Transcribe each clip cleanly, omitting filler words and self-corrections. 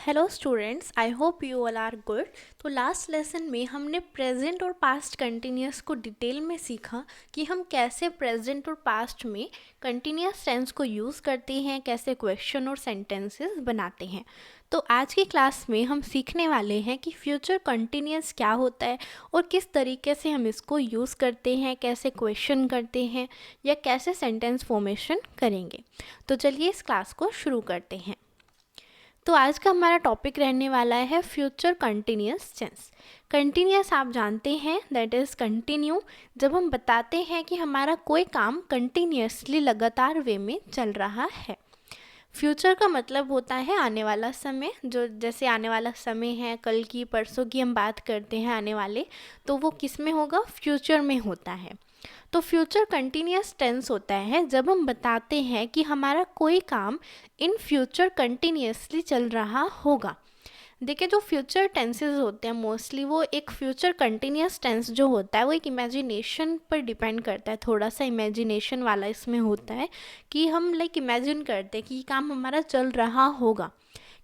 Hello students, I hope you all are good. तो last lesson में हमने present और पास्ट कंटिन्यूस को डिटेल में सीखा कि हम कैसे प्रेजेंट और पास्ट में कंटिन्यूस टेंस को यूज़ करते हैं, कैसे क्वेश्चन और सेंटेंसेस बनाते हैं। तो आज की क्लास में हम सीखने वाले हैं कि फ्यूचर कंटिन्यूस क्या होता है और किस तरीके से हम इसको यूज़ करते हैं, कैसे क्वेश्चन करते हैं या कैसे सेंटेंस फॉर्मेशन करेंगे। तो चलिए इस क्लास को शुरू करते हैं। तो आज का हमारा टॉपिक रहने वाला है फ्यूचर कंटिन्यूस टेंस। कंटिन्यूस आप जानते हैं, दैट इज़ कंटिन्यू। जब हम बताते हैं कि हमारा कोई काम कंटिन्यूसली लगातार वे में चल रहा है। फ्यूचर का मतलब होता है आने वाला समय, जो जैसे आने वाला समय है, कल की परसों की हम बात करते हैं आने वाले, तो वो किस में होगा, फ्यूचर में होता है। तो फ्यूचर कंटिन्यूस टेंस होता है जब हम बताते हैं कि हमारा कोई काम इन फ्यूचर कंटिन्यूसली चल रहा होगा। देखिए, जो फ्यूचर टेंसेस होते हैं मोस्टली, वो एक फ्यूचर कंटिन्यूस टेंस जो होता है वो एक इमेजिनेशन पर डिपेंड करता है। थोड़ा सा इमेजिनेशन वाला इसमें होता है कि हम इमेजिन करते हैं कि ये काम हमारा चल रहा होगा,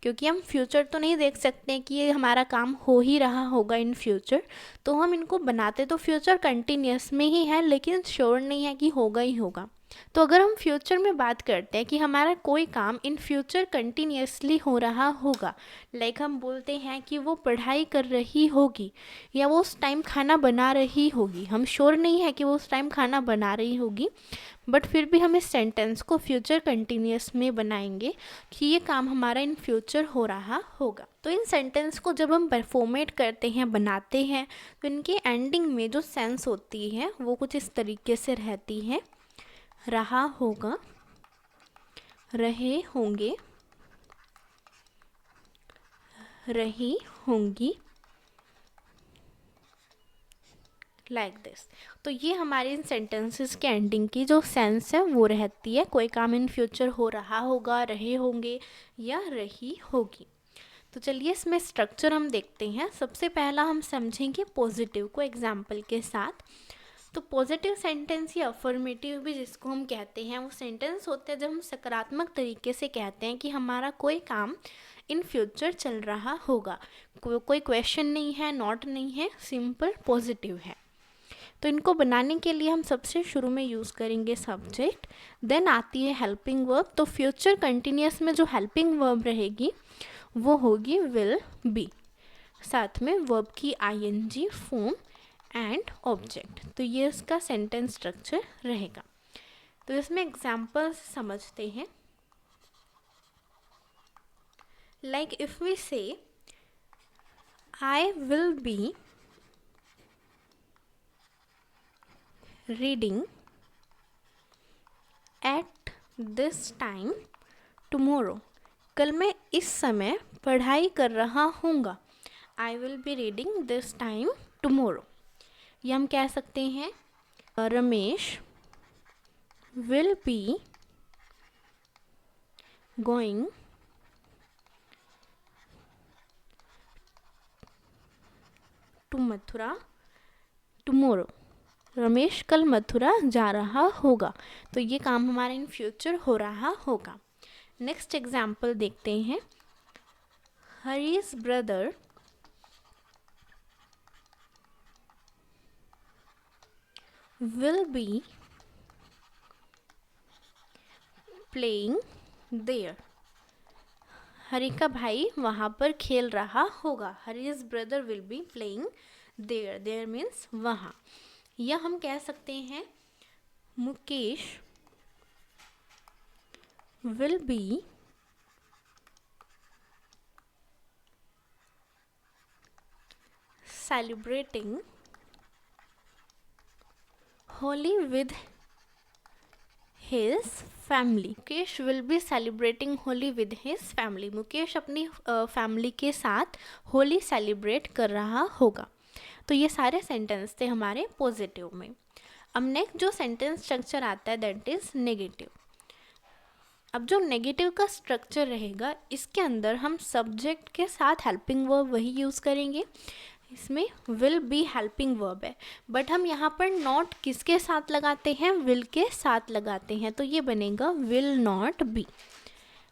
क्योंकि हम फ्यूचर तो नहीं देख सकते कि ये हमारा काम हो ही रहा होगा इन फ्यूचर। तो हम इनको बनाते तो फ्यूचर कंटिन्यूस में ही है, लेकिन श्योर नहीं है कि होगा ही होगा। तो अगर हम फ्यूचर में बात करते हैं कि हमारा कोई काम इन फ्यूचर कंटिन्यूसली हो रहा होगा, हम बोलते हैं कि वो पढ़ाई कर रही होगी या वो उस टाइम खाना बना रही होगी। हम श्योर नहीं है कि वो उस टाइम खाना बना रही होगी, बट फिर भी हम इस सेंटेंस को फ्यूचर कंटिन्यूस में बनाएंगे कि ये काम हमारा इन फ्यूचर हो रहा होगा। तो इन सेंटेंस को जब हम फॉर्मेट करते हैं, बनाते हैं, तो इनके एंडिंग में जो सेंस होती है वो कुछ इस तरीके से रहती है। रहा होगा, रहे होंगे, रही होंगी, लाइक दिस। तो ये हमारे इन सेंटेंसेस के एंडिंग की जो सेंस है वो रहती है। कोई काम इन फ्यूचर हो रहा होगा, रहे होंगे या रही होगी। तो चलिए इसमें स्ट्रक्चर हम देखते हैं। सबसे पहला हम समझेंगे पॉजिटिव को एग्जाम्पल के साथ। तो पॉजिटिव सेंटेंस या अफर्मेटिव भी जिसको हम कहते हैं, वो सेंटेंस होते हैं जब हम सकारात्मक तरीके से कहते हैं कि हमारा कोई काम इन फ्यूचर चल रहा होगा। कोई क्वेश्चन नहीं है, नॉट नहीं है, सिंपल पॉजिटिव है। तो इनको बनाने के लिए हम सबसे शुरू में यूज़ करेंगे सब्जेक्ट, देन आती है हेल्पिंग वर्ब। तो फ्यूचर कंटिन्यूस में जो हेल्पिंग वर्ब रहेगी वो होगी विल बी, साथ में वर्ब की आईएनजी फॉर्म एंड ऑब्जेक्ट। तो ये इसका सेंटेंस स्ट्रक्चर रहेगा। तो इसमें एग्जाम्पल्स समझते हैं। Like if we say I will be reading at this time tomorrow, कल मैं इस समय पढ़ाई कर रहा हूँगा। I will be reading this time tomorrow. ये हम कह सकते हैं Ramesh will be going to Mathura tomorrow. Ramesh कल मथुरा जा रहा होगा। तो ये काम हमारा इन फ्यूचर हो रहा होगा। नेक्स्ट एग्जाम्पल देखते हैं। Hari's brother will be playing there. Hari का भाई वहाँ पर खेल रहा होगा। Hari's brother will be playing there. There means वहाँ। या हम कह सकते हैं Mukesh will be celebrating Holi with his family. Mukesh will be celebrating Holi with his family. Mukesh अपनी फैमिली के साथ होली सेलिब्रेट कर रहा होगा। तो ये सारे सेंटेंस थे हमारे पॉजिटिव में। अब नेक्स्ट जो सेंटेंस स्ट्रक्चर आता है दैट इज नेगेटिव। अब जो नेगेटिव का स्ट्रक्चर रहेगा, इसके अंदर हम सब्जेक्ट के साथ हेल्पिंग वर्ब वही यूज़ करेंगे। इसमें विल बी हेल्पिंग वर्ब है, बट हम यहाँ पर नॉट किसके साथ लगाते हैं, विल के साथ लगाते हैं। तो ये बनेगा will not be.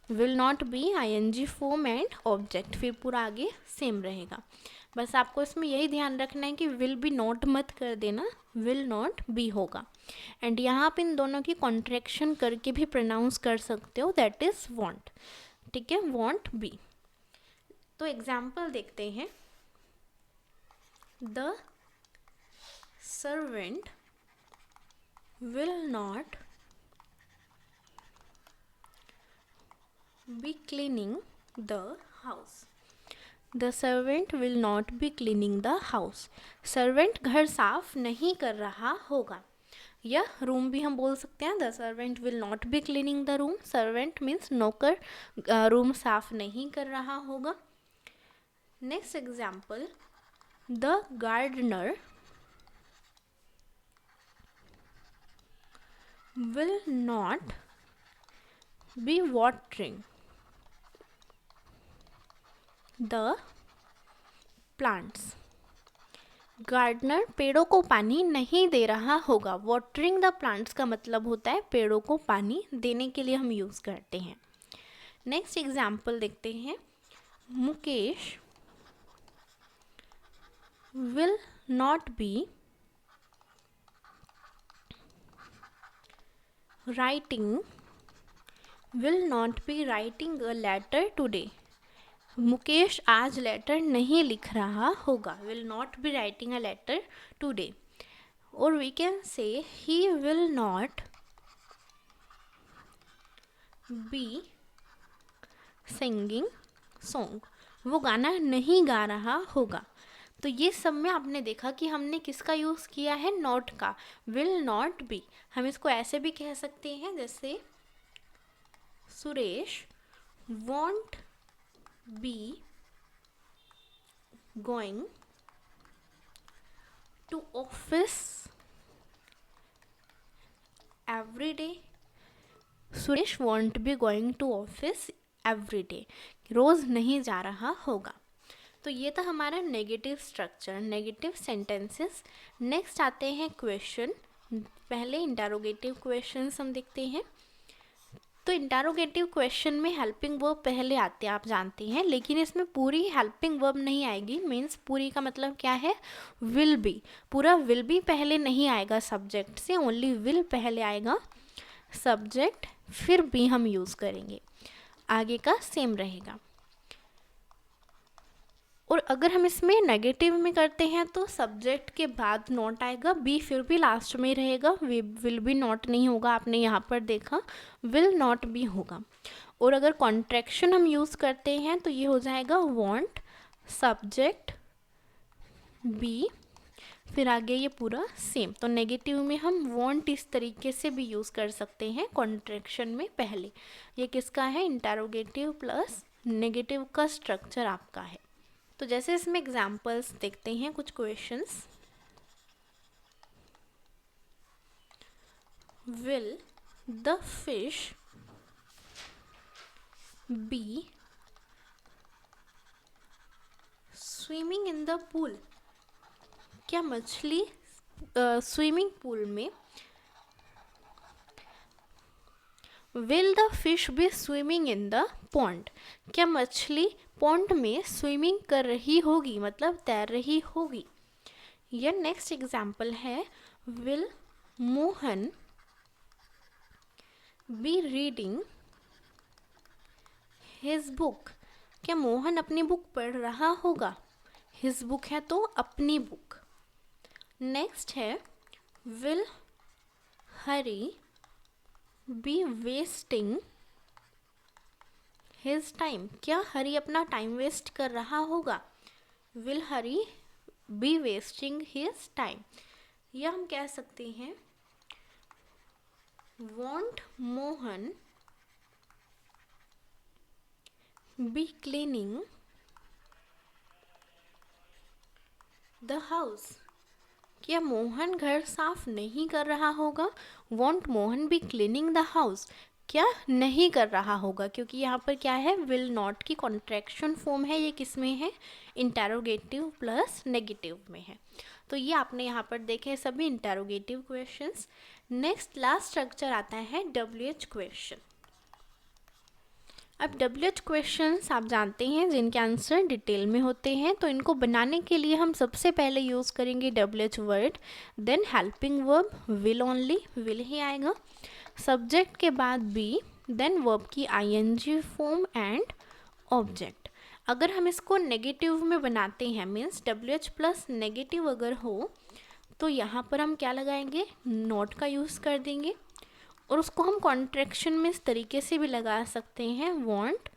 Will not be ING form and object, फिर पूरा आगे सेम रहेगा। बस आपको इसमें यही ध्यान रखना है कि विल बी नॉट मत कर देना, विल नॉट बी होगा। एंड यहाँ आप इन दोनों की कॉन्ट्रैक्शन करके भी प्रोनाउंस कर सकते हो, दैट इज वॉन्ट। ठीक है, वॉन्ट बी। तो एग्जाम्पल देखते हैं। The servant will not be cleaning the house. The servant will not be cleaning the house. Servant घर साफ नहीं कर रहा होगा, या रूम भी हम बोल सकते हैं। The servant will not be cleaning the room. Servant means नौकर रूम साफ नहीं कर रहा होगा। Next example, the gardener will not be watering the plants. Gardener पेड़ों को पानी नहीं दे रहा होगा। वाटरिंग द प्लांट्स का मतलब होता है पेड़ों को पानी देने के लिए हम यूज़ करते हैं। नेक्स्ट एग्जाम्पल देखते हैं। Mukesh will not be writing a letter today. Mukesh आज लेटर नहीं लिख रहा होगा। Will not be writing a letter today. और we can say he will not be singing song. वो गाना नहीं गा रहा होगा। तो ये सब में आपने देखा कि हमने किसका यूज़ किया है, नॉट का। विल नॉट बी, हम इसको ऐसे भी कह सकते हैं जैसे Suresh won't be going to office every day. Suresh won't be going to office every day. रोज़ नहीं जा रहा होगा। तो ये था हमारा negative structure, negative sentences. Next आते हैं क्वेश्चन। पहले इंटरोगेटिव क्वेश्चंस हम देखते हैं। तो इंटरोगेटिव क्वेश्चन में हेल्पिंग वर्ब पहले आते हैं, आप जानते हैं, लेकिन इसमें पूरी हेल्पिंग वर्ब नहीं आएगी। मीन्स पूरी का मतलब क्या है, विल बी। पूरा विल बी पहले नहीं आएगा सब्जेक्ट से, ओनली विल पहले आएगा सब्जेक्ट, फिर बी हम यूज़ करेंगे। आगे का सेम रहेगा। और अगर हम इसमें नेगेटिव में करते हैं तो सब्जेक्ट के बाद नॉट आएगा, बी फिर भी लास्ट में रहेगा, विल बी नॉट नहीं होगा। आपने यहाँ पर देखा विल नॉट बी होगा। और अगर कॉन्ट्रैक्शन हम यूज़ करते हैं तो ये हो जाएगा वॉन्ट सब्जेक्ट बी, फिर आगे ये पूरा सेम। तो नेगेटिव में हम वॉन्ट इस तरीके से भी यूज़ कर सकते हैं कॉन्ट्रैक्शन में पहले। ये किसका है, इंटरोगेटिव प्लस नेगेटिव का स्ट्रक्चर आपका है। तो जैसे इसमें एग्जाम्पल्स देखते हैं कुछ questions. Will the fish be swimming in the pool. क्या मछली स्विमिंग पूल में, will the fish be swimming in the pond. क्या मछली पॉन्ड में स्विमिंग कर रही होगी, मतलब तैर रही होगी। या नेक्स्ट एग्जाम्पल है, will Mohan be reading his book. क्या मोहन अपनी बुक पढ़ रहा होगा। हिज बुक है तो अपनी बुक। नेक्स्ट है, will Hari be wasting his time. क्या हरी अपना टाइम वेस्ट कर रहा होगा। Will Hari be wasting his time. या हम कह सकते हैं won't Mohan be cleaning the house. क्या मोहन घर साफ नहीं कर रहा होगा। Won't Mohan be cleaning the house. क्या नहीं कर रहा होगा, क्योंकि यहाँ पर क्या है, विल नॉट की कॉन्ट्रैक्शन फॉर्म है। ये किस में है, इंटरोगेटिव प्लस नेगेटिव में है। तो ये आपने यहाँ पर देखे सभी interrogative questions. Next last structure आता है WH क्वेश्चन। अब WH क्वेश्चंस आप जानते हैं जिनके आंसर डिटेल में होते हैं, तो इनको बनाने के लिए हम सबसे पहले यूज़ करेंगे WH word, then helping verb will only, will ही आएगा, सब्जेक्ट के बाद बी, देन वर्ब की ING फॉर्म एंड ऑब्जेक्ट। अगर हम इसको नेगेटिव में बनाते हैं, मीन्स WH प्लस नेगेटिव अगर हो तो यहाँ पर हम क्या लगाएंगे, नॉट का यूज़ कर देंगे, और उसको हम कॉन्ट्रैक्शन में इस तरीके से भी लगा सकते हैं, वांट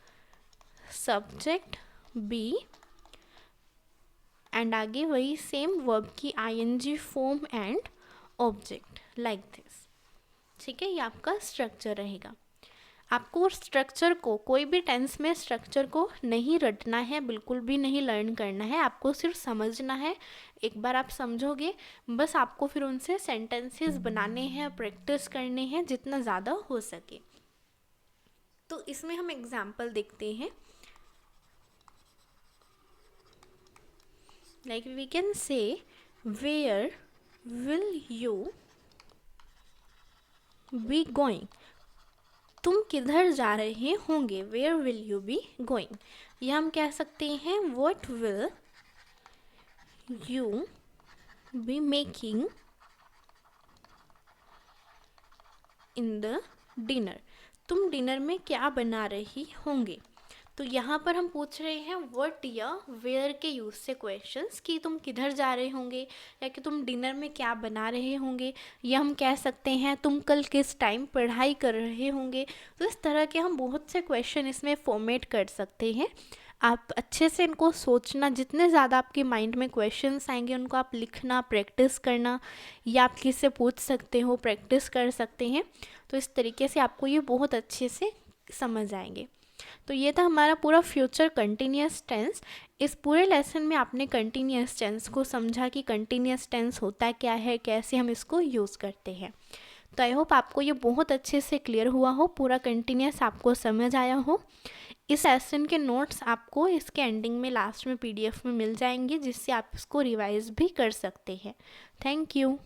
सब्जेक्ट बी एंड आगे वही सेम वर्ब की ING form and object, like this. ठीक है, ये आपका स्ट्रक्चर रहेगा। आपको स्ट्रक्चर को, कोई भी टेंस में स्ट्रक्चर को नहीं रटना है, बिल्कुल भी नहीं लर्न करना है, आपको सिर्फ समझना है। एक बार आप समझोगे, बस आपको फिर उनसे सेंटेंसेस बनाने हैं, प्रैक्टिस करने हैं जितना ज़्यादा हो सके। तो इसमें हम एग्जाम्पल देखते हैं, like we can say where will you be going, तुम किधर जा रहे होंगे, where will you be going. या हम कह सकते हैं what will you be making in the dinner, तुम डिनर में क्या बना रही होंगे। तो यहाँ पर हम पूछ रहे हैं व्हाट या वेयर के यूज़ से क्वेश्चंस, कि तुम किधर जा रहे होंगे या कि तुम डिनर में क्या बना रहे होंगे, या हम कह सकते हैं तुम कल किस टाइम पढ़ाई कर रहे होंगे। तो इस तरह के हम बहुत से क्वेश्चन इसमें फॉर्मेट कर सकते हैं। आप अच्छे से इनको सोचना, जितने ज़्यादा आपके माइंड में क्वेश्चंस आएंगे उनको आप लिखना, प्रैक्टिस करना, या आप किससे पूछ सकते हो, प्रैक्टिस कर सकते हैं। तो इस तरीके से आपको ये बहुत अच्छे से समझ आएंगे। तो ये था हमारा पूरा फ्यूचर कंटिन्यूअस टेंस। इस पूरे लेसन में आपने कंटिन्यूअस टेंस को समझा कि कंटिन्यूअस टेंस होता क्या है, कैसे हम इसको यूज़ करते हैं। तो आई होप आपको ये बहुत अच्छे से क्लियर हुआ हो, पूरा कंटिन्यूअस आपको समझ आया हो। इस लेसन के नोट्स आपको इसके एंडिंग में, लास्ट में PDF में मिल जाएंगे, जिससे आप इसको रिवाइज भी कर सकते हैं। Thank you.